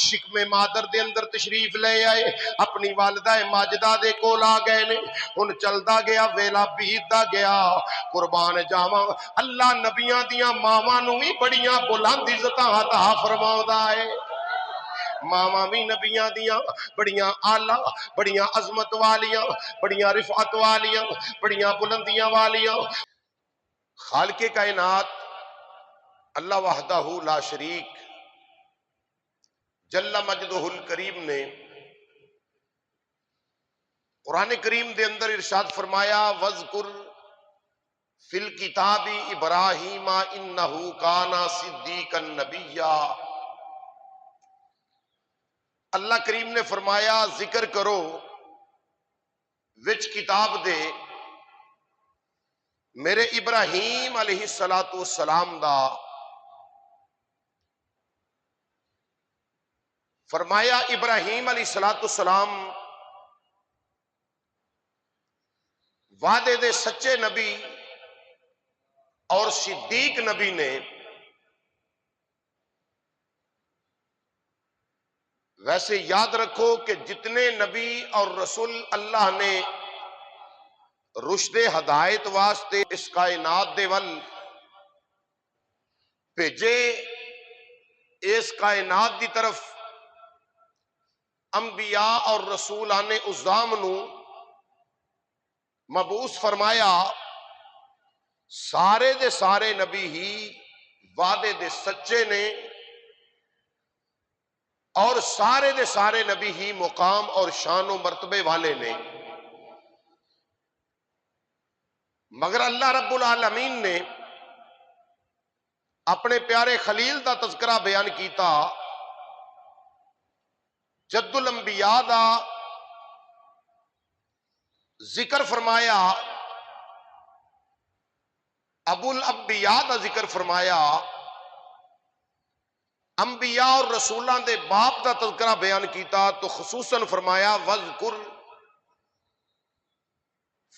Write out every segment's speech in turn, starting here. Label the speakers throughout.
Speaker 1: شکم مادر دے اندر تشریف لے آئے، اپنی والدہ ماجدہ دے کول آ گئے نے، ہن چلدا گیا ویلا بیتدا گیا۔ قربان جاواں اللہ نبیاں دیاں ماواں نوں وی بڑیاں بلند عزتاں عطا فرماوندا ہے۔ ماواں بھی نبیاں دیاں بڑیاں آلہ، بڑیاں عظمت والیاں، بڑیاں رفعت والیاں، بڑیاں بلندیاں والیاں۔ خالق کائنات اللہ وحدہ لا شریک جل مجدہ الکریم نے قرآن کریم دے اندر ارشاد فرمایا وَاذْكُرْ فِي الْكِتَابِ إِبْرَاهِيمَ إِنَّهُ كَانَ صِدِّيقًا نَبِيًّا۔ اللہ کریم نے فرمایا ذکر کرو وچ کتاب دے میرے ابراہیم علیہ السلام دا، فرمایا ابراہیم علیہ السلام وعدے دے سچے نبی اور صدیق نبی نے۔ ویسے یاد رکھو کہ جتنے نبی اور رسول اللہ نے رشد ہدایت واسطے اس کائنات دے ول بھیجے، اس کائنات دی طرف انبیاء اور رسولان اعظام نو مبعوث فرمایا، سارے دے سارے نبی ہی وعدے دے سچے نے اور سارے دے سارے نبی ہی مقام اور شان و مرتبے والے نے۔ مگر اللہ رب العالمین نے اپنے پیارے خلیل دا تذکرہ بیان کیتا، جد الانبیاء دا ذکر فرمایا، ابو الانبیاء دا ذکر فرمایا، انبیاء اور رسولان دے باپ دا تذکرہ بیان کیتا تو خصوصاً فرمایا وَاذْكُرْ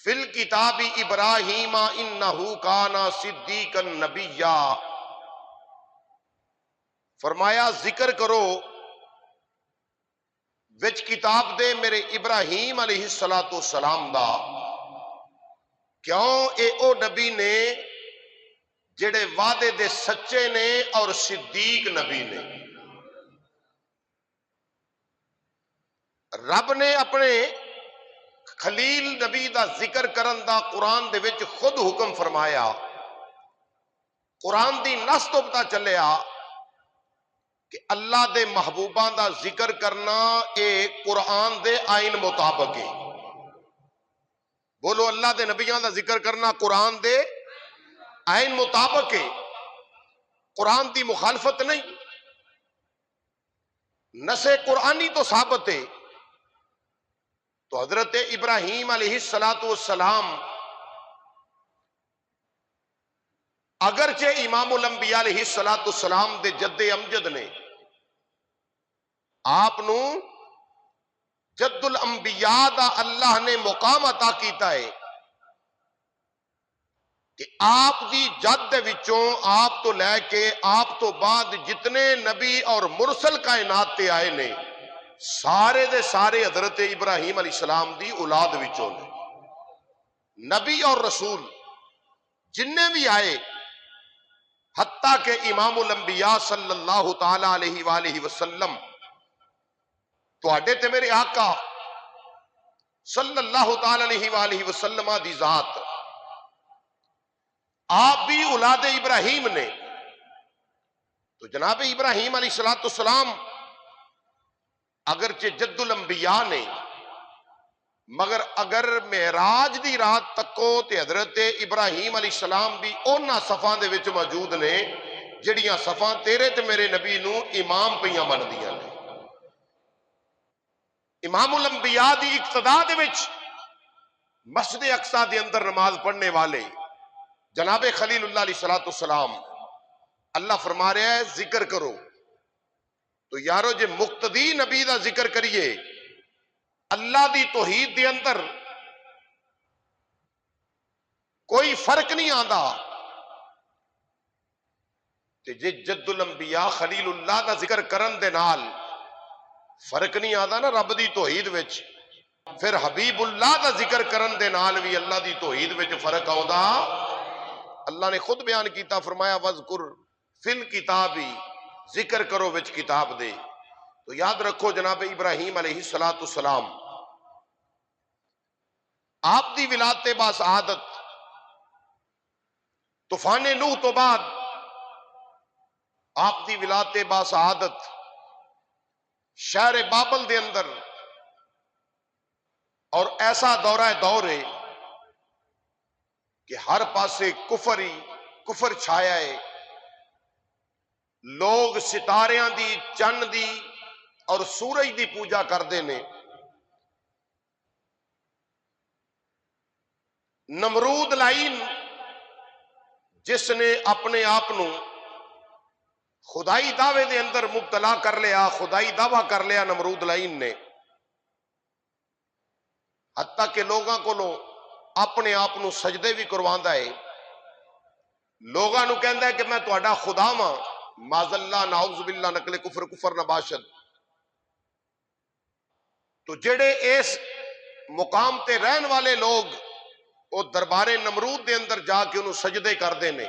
Speaker 1: فِي الْكِتَابِ إِبْرَاهِيمَ إِنَّهُ كَانَ صِدِّيقًا نَبِيًّا۔ فرمایا ذکر کرو وچ کتاب دے میرے ابراہیم علیہ السلام دا، کیوں اے او نبی نے جڑے وعدے دے سچے نے اور صدیق نبی نے۔ رب نے اپنے خلیل نبی دا ذکر کرن دا قرآن دے وچ خود حکم فرمایا۔ قرآن دی نص تو پتہ چلیا کہ اللہ دے محبوباں دا ذکر کرنا اے قرآن دے آئین مطابق ہے۔ بولو اللہ دے نبیاں دا ذکر کرنا قرآن دے آئین مطابق ہے، قرآن دی مخالفت نہیں، نص قرآنی تو ثابت ہے۔ تو حضرت ابراہیم علیہ السلام اگرچہ امام الانبیاء علیہ السلام دے جد امجد نے، آپ نو جد الانبیاء دا اللہ نے مقام عطا کیتا ہے کہ آپ دی جد دے وچوں آپ تو لے کے آپ تو بعد جتنے نبی اور مرسل کائنات تے آئے نے، سارے دے سارے حضرت ابراہیم علیہ السلام دی اولاد وچوں نے۔ نبی اور رسول جننے بھی آئے، حتیٰ کہ امام الانبیاء صلی اللہ تعالی علیہ وآلہ وسلم، تواڈے تے میرے آقا صلی اللہ تعالی علیہ وآلہ وسلم دی ذات، آپ بھی اولاد ابراہیم نے۔ تو جناب ابراہیم علیہ السلام اگرچہ جد الانبیاء نے، مگر اگر معراج دی رات تکو تے حضرت ابراہیم علیہ السلام بھی اونا صفاں دے وچ موجود نے جڑیاں صفاں تیرے تے میرے نبی نو امام پیاں بن دیاں نے۔ امام الانبیاء دی اقتداء دے وچ مسجد اقصی دے اندر نماز پڑھنے والے جناب خلیل اللہ علیہ السلام، اللہ فرما رہا ہے ذکر کرو۔ تو یارو جے مقتدی نبی دا ذکر کریے، اللہ دی توحید دے اندر کوئی فرق نہیں آندا، تے جے جد الانبیاء خلیل اللہ دا ذکر کرن دے نال فرق نہیں آتا نا رب دی توحید وچ، پھر حبیب اللہ دا ذکر کرن دے نال بھی اللہ دی توحید وچ فرق آؤں۔ اللہ نے خود بیان کیتا، فرمایا وذکر فی الکتابی، ذکر کرو وچ کتاب دے۔ تو یاد رکھو جناب ابراہیم علیہ السلام آپ دی ولادت باسعادت طوفان نوح تو بعد آپ دی ولادت باسعادت شہر بابل دے اندر، اور ایسا دور ہے کہ ہر پاسے کفر ہی کفر چھایا ہے، لوگ ستاریاں دی، چند دی اور سورج دی پوجا کردے نے۔ نمرود لائن جس نے اپنے آپ نو خدائی دعوے دے اندر مبتلا کر لیا، خدائی دعویٰ کر لیا نمرود لائن نے، حتیٰ کہ لوگاں کو اپنے آپ نو سجدے بھی کرواندا ہے، لوگاں نو کہندا ہے کہ میں تہاڈا خدا ہاں، معاذ اللہ نعوذ باللہ نقل کفر نباشد۔ تو جڑے اس مقام تے رہن والے لوگ وہ دربار نمرود دے اندر جا کے انہوں سجدے کردے نے،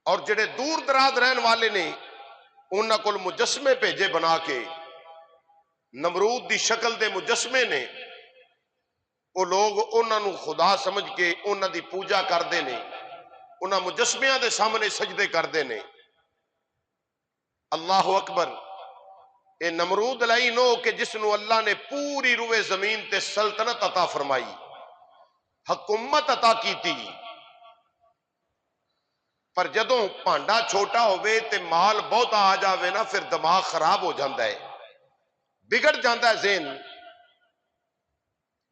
Speaker 1: اور جڑے دور دراز رہن والے نے انہاں کول مجسمے بھیجے بنا کے، نمرود دی شکل دے مجسمے نے، وہ لوگ انہاں نو خدا سمجھ کے انہاں دی پوجا کردے نے، انہاں مجسمیاں دے سامنے سجدے کردے نے۔ اللہ اکبر۔ اے نمرود لائن ہو کہ جس نو اللہ نے پوری روئے زمین تے سلطنت عطا فرمائی، حکومت عطا کی تھی، پر جدوں پانڈا چھوٹا ہوئے تے مال بہت آ جاوے نا، پھر دماغ خراب ہو جاندہ ہے، بگڑ جاندہ ہے ذہن۔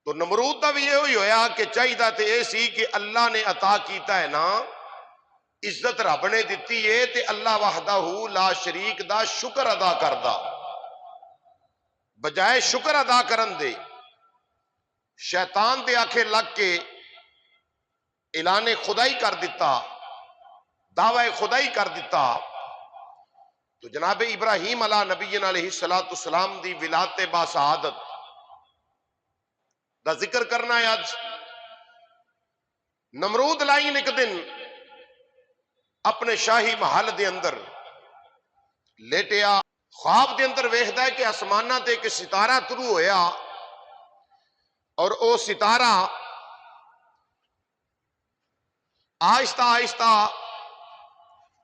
Speaker 1: تو نمرود دا بھی یہ ہوئی ہویا کہ چاہیدہ تے ایسی کہ اللہ نے عطا کیتا ہے نا، عزت رب نے دیتی ہے تے اللہ وحدہ لا شریک دا شکر ادا کردہ، بجائے شکر ادا کرن دے شیطان دے آنکھیں لگ کے اعلان خدائی کر دیتا، دعوی خدائی کر دیتا۔ تو جناب ابراہیم علیہ نبینا علیہ السلام دی ولادت باسعادت دا ذکر کرنا ہے آج۔ نمرود لائن ایک دن اپنے شاہی محل دے اندر لیٹیا، خواب دے اندر ویکھدا ہے کہ آسمانہ تے ایک ستارہ طلوع ہویا، اور او ستارہ آہستہ آہستہ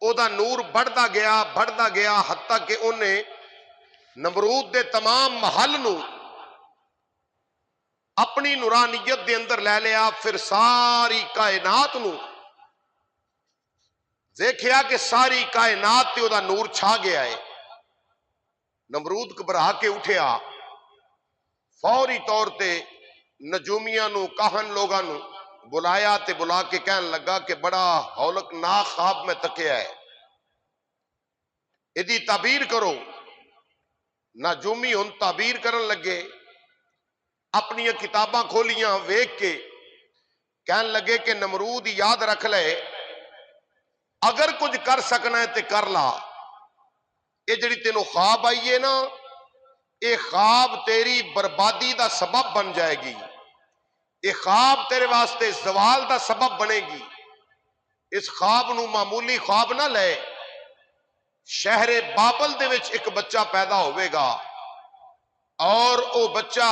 Speaker 1: او دا نور بڑھدا گیا حتیٰ کہ انہیں نمرود دے تمام محل نو اپنی نورانیت دے اندر لے لیا۔ پھر ساری کائنات نو دیکھیا کہ ساری کائنات تے او دا نور چھا گیا ہے۔ نمرود گھبرا کے اٹھیا، فوری طور تے نجومیاں نو، کاہن لوگاں نو بلایا تے بلا کے کہن لگا کہ بڑا ہولناک خواب میں تکیا ہے، ایدی تعبیر کرو۔ نجومی ہن تعبیر کرن لگے، اپنی کتاباں کھولیاں، ویکھ کے کہن لگے کہ نمرود یاد رکھ لے، اگر کچھ کر سکنا ہے تے کر لا، یہ جڑی تینوں خواب آئیے نا، یہ خواب تیری بربادی دا سبب بن جائے گی، یہ خواب تیرے واسطے زوال دا سبب بنے گی۔ اس خواب نو معمولی خواب نہ لے، شہر بابل دے وچ ایک بچہ پیدا ہوئے گا، اور او بچہ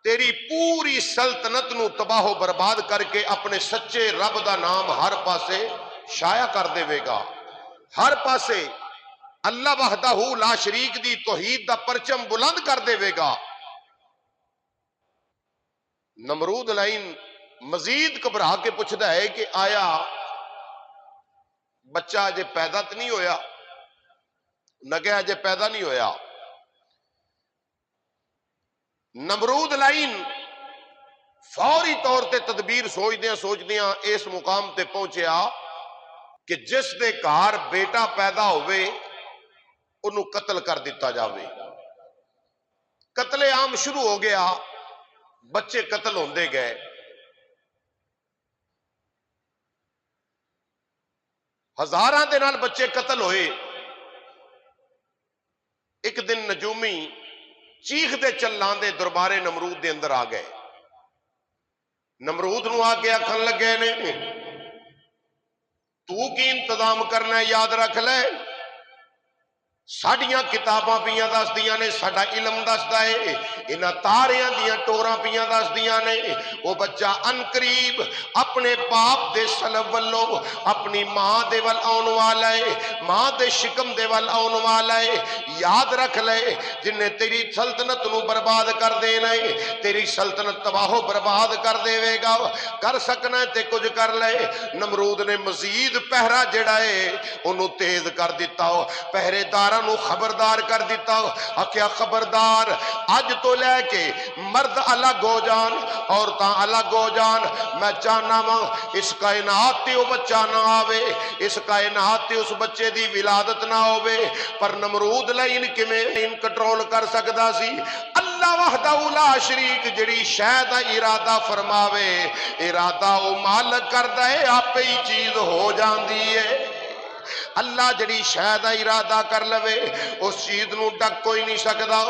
Speaker 1: تیری پوری سلطنت نو تباہ و برباد کر کے اپنے سچے رب دا نام ہر پاسے شائع کر دے گا، ہر پاسے اللہ وحدہ لا شریک دی توحید دا پرچم بلند کر دے گا۔ نمرود لائن مزید گھبرا کے پوچھتا ہے کہ آیا بچہ اجے پیدا تو نہیں ہویا؟ نہ کہ اجے پیدا نہیں ہویا۔ نمرود لائن فوری طور تے تدبیر سوچدیاں اس مقام تے پہنچیا کہ جس دے گھر بیٹا پیدا ہوئے انہوں قتل کر دیتا جاوے۔ قتل عام شروع ہو گیا، بچے قتل ہوندے گئے۔ ہزاراں دے نال بچے قتل ہوئے، ایک دن نجومی چیخ دے چلان دے دربارے نمرود دے اندر آ گئے. نمرود نو آ کے آکھن لگے نے تو کی انتظام کرنا ہے یاد رکھ لے, ساڑیاں کتاباں پیاں دس دیاں نے, ساڑا علم دس دائے, انہاں تاریاں دیاں ٹوراں پیاں دس دیاں نے. وہ بچہ ان قریب اپنے باپ دے سلب والو اپنی ماں دے وال آن والا ہے, ماں دے شکم دے وال آن والا ہے. یاد رکھ لے جن نے تیری سلطنت نو برباد کر دینا ہے, تیری سلطنت تباہ و برباد کر دے وے گا, کر سکنا ہے تے کچھ کر لے. نمرود نے مزید پہرا جڑا ہے انہوں تیز کر دیتا ہو, پہرے دار نو خبردار کر دیتا. کیا خبردار, اج تو لے کے مرد الگ ہو جان, عورتاں الگ ہو جان. میں چاہنا وا اس کائنات تے او بچہ نہ آوے, اس کائنات تے اس بچے دی ولادت نہ ہوے. پر نمرود لائن کیویں کنٹرول کر سکدا سی؟ اللہ وحدہ لا شریک جڑی شے دا ارادہ فرماوے, ارادہ او مالک کردا ہے, آپے ہی چیز ہو جاندی ہے. اللہ جڑی شے دا ارادہ کر لوے اس چیز نو ڈک کوئی نہیں سکدا,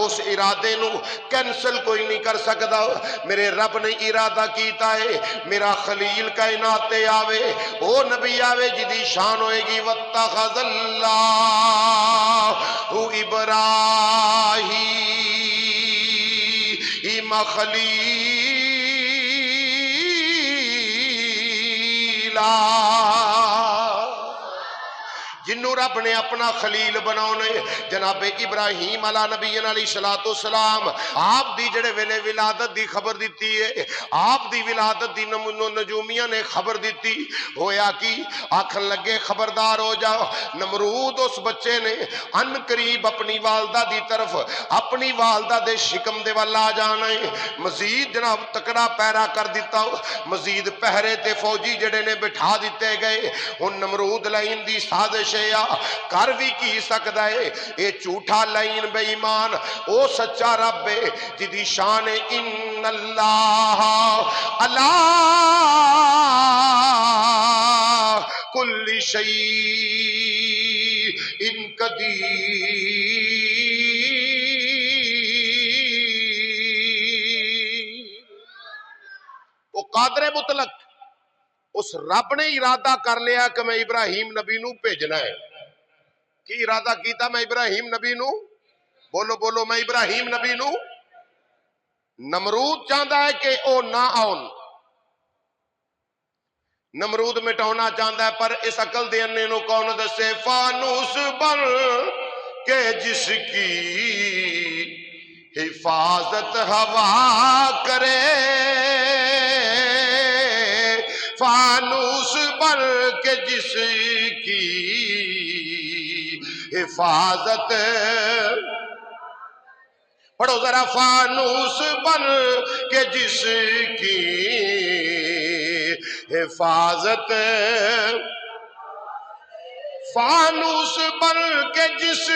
Speaker 1: اس ارادے نو کینسل کوئی نہیں کر سکدا. میرے رب نے ارادہ کیتا ہے میرا خلیل کائنات تے آوے, او نبی آوے جدی شان ہوئے گی واتخذ اللہ ابراہیم خلیلا. جنہوں رب نے اپنا خلیل بناونے جناب ابراہیم علیہ نبی علیہ السلام, آپ دی جڑے ویلے ولادت دی خبر دیتی ہے, آپ دی ولادت دی نجومیہ نے خبر دیتی. ہویا کی آکھن لگے خبردار ہو جاؤ. نمرود اس بچے نے ان قریب اپنی والدہ دی طرف اپنی والدہ دے شکم دے والا جانا ہے. مزید جناب تکڑا پیرا کر دیتا, مزید پہرے تے فوجی جڑے نے بٹھا دیتے گئے. ان نمرود لائن دی سازش کر بھی کی سکتا ہے, اے جھوٹا لائن بے ایمان او سچا رب ہے جدی شان ان اللہ علی کل شیء ان قدیر. وہ قادر مطلق, اس رب نے ارادہ کر لیا کہ میں ابراہیم نبی نو بھیجنا ہے. کی ارادہ کیتا؟ میں ابراہیم نبی نو, بولو بولو, میں ابراہیم نبی نو. نمرود چاہتا ہے کہ او نہ آن, نمرود مٹاونا چاہتا ہے, پر اس عقل دے انے نو کون دسے؟ فانوس بن کے جس کی حفاظت ہوا کرے, فانوس بن کے جس کی حفاظت, پڑھو ذرا, فانوس بن کے جس کی حفاظت, فانوس بن کے جس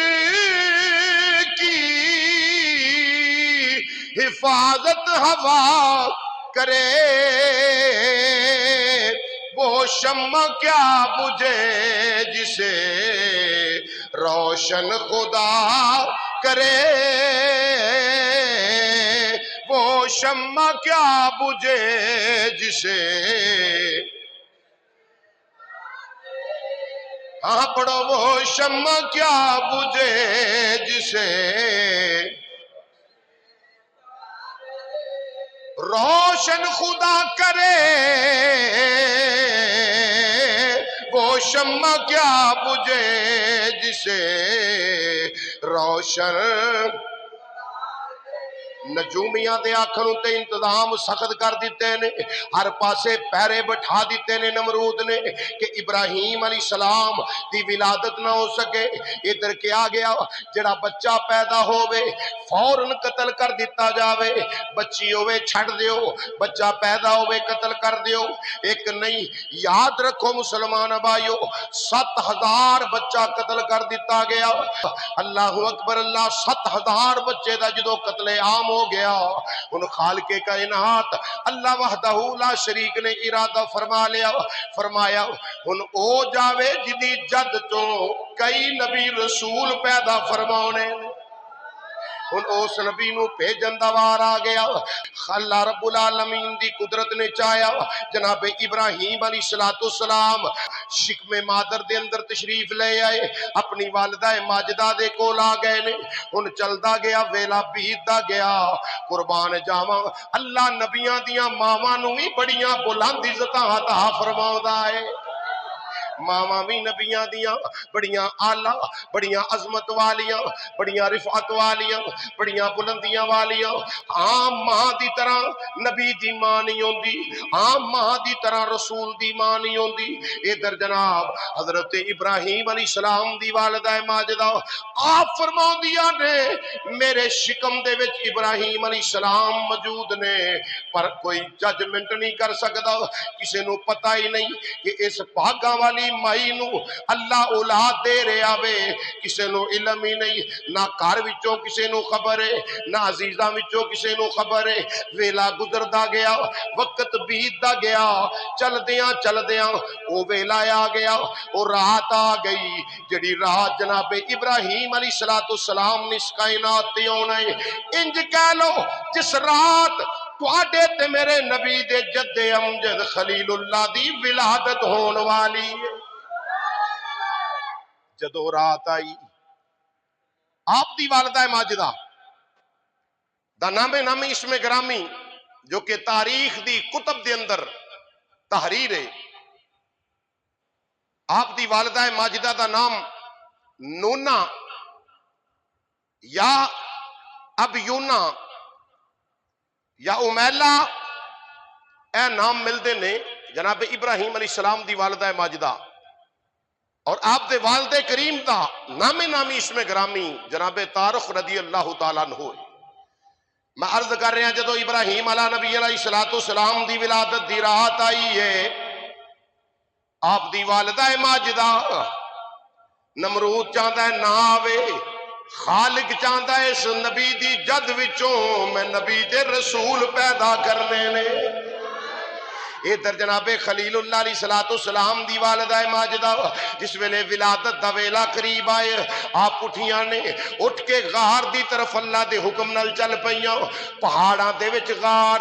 Speaker 1: کی حفاظت ہوا کرے, وہ شمع کیا بجھے جسے روشن خدا کرے, وہ شمع کیا بجھے جسے, ہاں پڑھو, وہ شمع کیا بجھے جسے روشن خدا کرے, وہ شمع کیا بجھے جسے روشن. نجومیاں دے آکھنوں تے انتظام سخت کر دیتے نے, ہر پاسے پیرے بٹھا دیتے نے نمرود نے کہ ابراہیم علیہ السلام دی ولادت نہ ہو سکے. ادھر کیا گیا, جڑا بچہ پیدا ہوئے فوراً قتل کر دیتا جاوے, بچی ہوئے چھڑ دیو, بچہ پیدا ہوئے قتل کر دیو. ایک نہیں, یاد رکھو مسلمان بھائیو, 7,000 بچہ قتل کر دیتا گیا. اللہ اکبر اللہ, 7,000 بچے دا جدو قتل عام ہو گیا, ان خالق کائنات اللہ وحدہ لا شریک نے ارادہ فرما لیا, فرمایا ان او جاوے جدی جد تو کئی نبی رسول پیدا فرماؤنے. ہن اس نبی نو بھیجن دا وار آ گیا۔ اللہ رب العالمین دی قدرت نے چاہیا جناب ابراہیم علیہ السلام شکم مادر دے اندر تشریف لے آئے، اپنی والدہ ماجدہ دے کول آ گئے نے۔ ہن چلدا گیا، ویلا بیتدا گیا، قربان جاواں اللہ نبیاں دیاں ماواں نو وی بڑیاں بلند عزتاں عطا فرماوندا ہے۔ ماواں بھی نبیاں دیاں بڑیاں آلہ، بڑیاں عظمت والیاں، بڑیاں رفعت والیاں، بڑیاں بلندیاں والیاں۔ عام ماں دی طرح نبی دی ماں نہیں ہوندی، عام ماں دی طرح رسول دی ماں نہیں ہوندی۔ ادھر جناب حضرت ابراہیم علیہ السلام دی والدہ ماجدہ آپ فرماؤندیاں نے میرے شکم دے وچ ابراہیم علیہ السلام موجود نے، پر کوئی ججمنٹ نہیں کر سکدا، کسے نو پتہ ہی نہیں کہ اس بھاگاں والی مائی نو اللہ اولاد دے رہا وے، کسے نو علم ہی نہیں، نہ گھر وچوں کسے نو خبر ہے، نہ عزیزاں وچوں کسے نو خبر ہے۔ ویلا گزردا گیا، وقت بیتدا گیا، چلدیاں او ویلا آ گیا، او رات آ گئی، جڑی رات جناب ابراہیم علیہ السلام نے اس کائنات تے آنا ہے۔ انج کہہ لو جس رات تواڈے تے میرے نبی دے جد امجد خلیل اللہ دی ولادت ہون والی ہے۔ جدو رات آئی آپ دی والدہ ماجدہ دا نامی اسم گرامی جو کہ تاریخ دی کتب دے اندر تحریر ہے، آپ دی والدہ ماجدہ دا نام نونا یا اب یونا یا امیلہ اے نام ملدے نے جناب ابراہیم علیہ السلام دی والدہ ماجدہ، اور آپ دے والد کریم دا نامی اسم گرامی جناب طارق رضی اللہ تعالیٰ عنہ۔ میں عرض کر رہا جدو ابراہیم علیہ نبی علیہ السلام دی ولادت دی رات آئی ہے، آپ دی والدہ ماجدہ نمرود چاہتا ہے نہ آوے، خالق چاہتا ہے اس نبی دی جد وچوں میں نبی دے رسول پیدا کرنے نے۔ ادھر جناب خلیل اللہ علیہ السلام دی والدہ ماجدہ جس ویلے ولادت دا ویلا قریب آئے، آپ اٹھیاں نے، اٹھ کے غار دی طرف اللہ دے حکم نال چل پئیاں۔ پہاڑاں دے وچ غار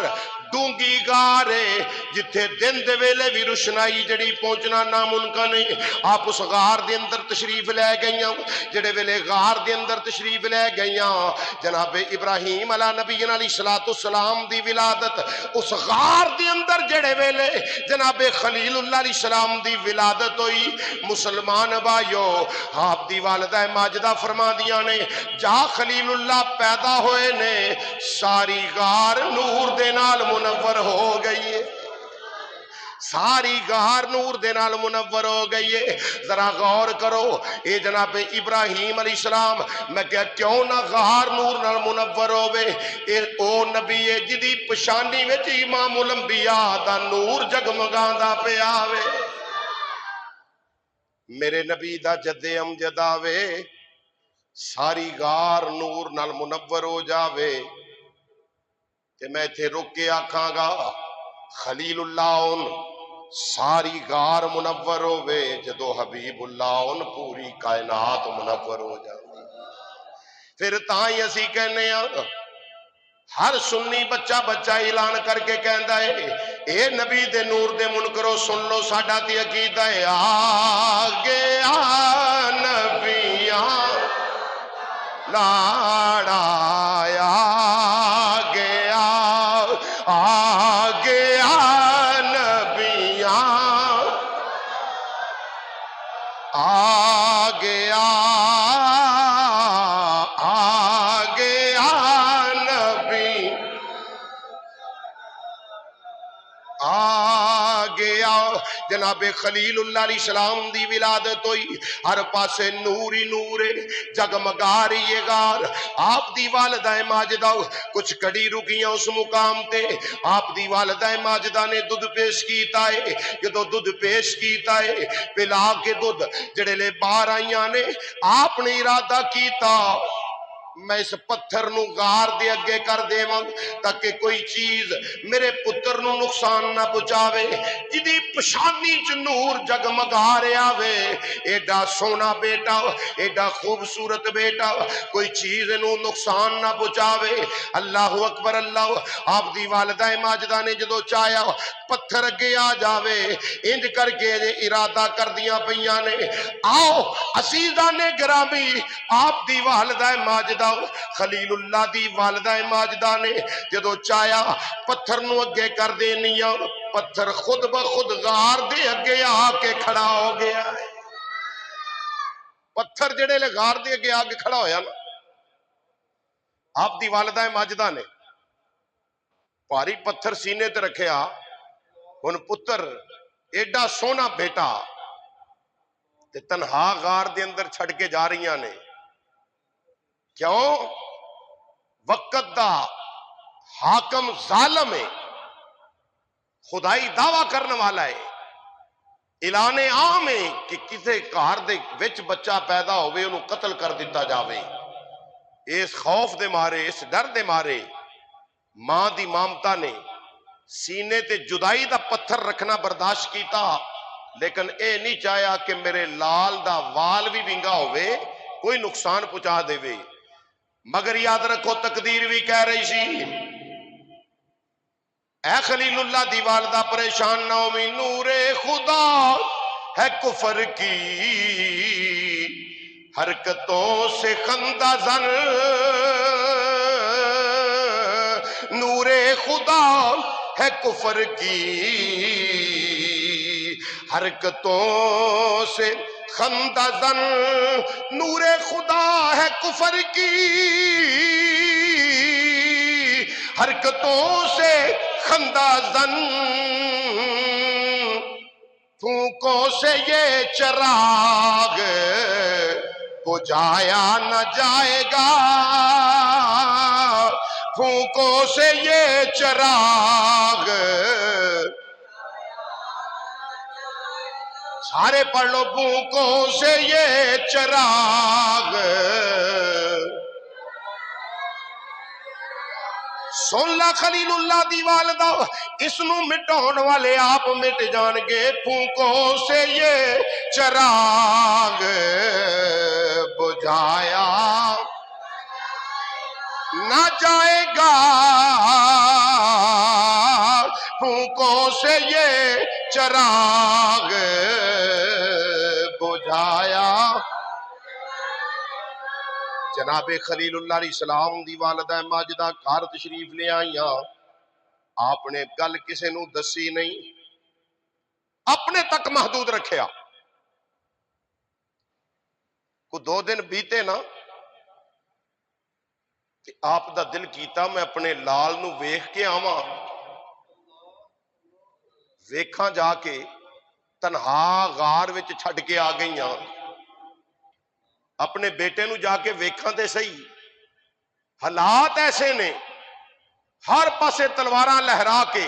Speaker 1: ڈونگی غار ہے جتھے دن دے ویلے بھی روشنائی جڑی پہنچنا ناممکن ہے۔ آپ اس غار دے اندر تشریف لے گئیاں، جڑے ویلے غار دے اندر تشریف لے گئیاں جناب ابراہیم علیہ نبی علیہ السلام دی ولادت اس غار دے اندر جڑے ویلے جناب خلیل اللہ علیہ السلام دی ولادت ہوئی، مسلمان بھائیو آپ دی والدہ ماجدہ فرما دیاں نے جا خلیل اللہ پیدا ہوئے نے ساری غار نور دے نال منور ہو گئی ہے، ساری غار نور دے نال منور ہو گئی ہے۔ ذرا غور کرو اے جناب ابراہیم علیہ السلام میں کہا کیوں نہ غار نور نال منور ہوئے، اے او نبی ہے جدی پشانی وچ امام الانبیاء دا نور جگمگاں دا پہ آوے، میرے نبی دا جد امجد آوے، ساری غار نور نال منور ہو جاوے، کہ میں تھے رک کے آکھاں گا خلیل اللہ ان ساری غار منور ہوئے، جدو حبیب اللہ ان پوری کائنات منور ہو جاتی۔ پھر تائیں اسی کہنے ہیں ہر سنی بچہ اعلان کر کے کہندا ہے اے نبی دے نور دے منکرو سن لو ساڈا تے عقیدہ ہے آ گیا نبیاں لاڑا آ گیا نبیاں آ گیا نبی آ گیا۔ جناب خلیل اللہ علیہ السلام دی ولادت ہوئی، ہر پاسے نور ہی نور جگمگا رہی ہے غار۔ آپ دی والدہ ماجدہ کچھ کڑی رکیاں اس مقام تے، آپ دی والدہ ماجدہ نے دودھ پیش کیتا ہے، جدو دودھ پیش کیتا ہے پلا کے دودھ جڑے لے بار آئیاں نے، آپ نے ارادہ کیتا میں اس پتھر نو غار دے اگے کر دیواں تاکہ کوئی چیز میرے پتر نو نقصان نہ پہنچاوے، جدی پشانی چ نور جگمگا رہا وے، ایڈا سونا بیٹا، ایڈا خوبصورت بیٹا، کوئی چیز نو نقصان نہ پہنچاوے۔ اللہ اکبر اللہ۔ آپ دی والدہ ماجدہ نے جدو چاہیا پتھر اگے آ جاوے، انج کر کے ارادہ کر دیاں پیاں نے، آؤ عزیزان گرامی، آپ دی والدہ ماجدہ خلیل اللہ دی والدہ ماجدہ نے جدو چاہیا پتھر نو اگے کر دینیاں، پتھر خود بخود غار دے اگے آ کے کھڑا ہو گیا ہے۔ پتھر جڑے لے غار دے اگے آ کے کھڑا ہویا نا، آپ دی والدہ ماجدہ نے پاری پتھر سینے تے رکھیا، ان پتر ایڈا سونا بیٹا تے تنہا غار دے اندر چھڑ کے جا رہیاں نے، کیوں؟ وقت دا حاکم ظالم ہے، خدائی دعویٰ کرنے والا ہے، اعلان عام ہے کہ کسے گھر دے وچ بچہ پیدا ہوئے انہوں قتل کر دیتا جاوے۔ اس خوف دے مارے، اس ڈر دے مارے ماں دی مامتا نے سینے تے جدائی دا پتھر رکھنا برداشت کیتا، لیکن اے نہیں چاہیا کہ میرے لال دا وال بھی ونگا ہوئے کوئی نقصان پہنچا دے وے۔ مگر یاد رکھو تقدیر بھی کہہ رہی سی، اے خلیل اللہ دی والدہ پریشان نہ ہوئی، نور خدا ہے کفر کی حرکتوں سے خندہ زن، نور خدا ہے کفر کی حرکتوں سے خندہ زن، نور خدا ہے کفر کی حرکتوں سے خندہ زن، پھونکوں سے یہ چراغ بجھایا نہ جائے گا، پھونکوں سے یہ چراغ، سارے پڑھ لو، پھونکوں سے یہ چراغ، سن لا خلیل اللہ دی والدہ، اس نو مٹاؤن والے آپ مٹ جان گے، پھونکوں سے یہ چراغ بجھایا نہ جائے گا، پھونکوں سے یہ چراغ بجھایا۔ جناب خلیل اللہ علیہ السلام دی والدہ ماجدہ گھر تشریف لے آئیاں، آپ نے گل کسے نو دسی نہیں، اپنے تک محدود رکھیا۔ کو 2 دن بیتے نا کہ آپ دا دل کیتا میں اپنے لال نو ویکھ کے آواں، ویکھاں جا کے تنہا غار وچ چھڈ کے آ گئیاں، اپنے بیٹے نو جا کے ویکھاں تے صحیح، حالات ایسے نے، ہر پاسے تلواراں لہرا کے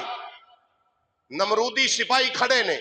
Speaker 1: نمرودی سپاہی کھڑے نے،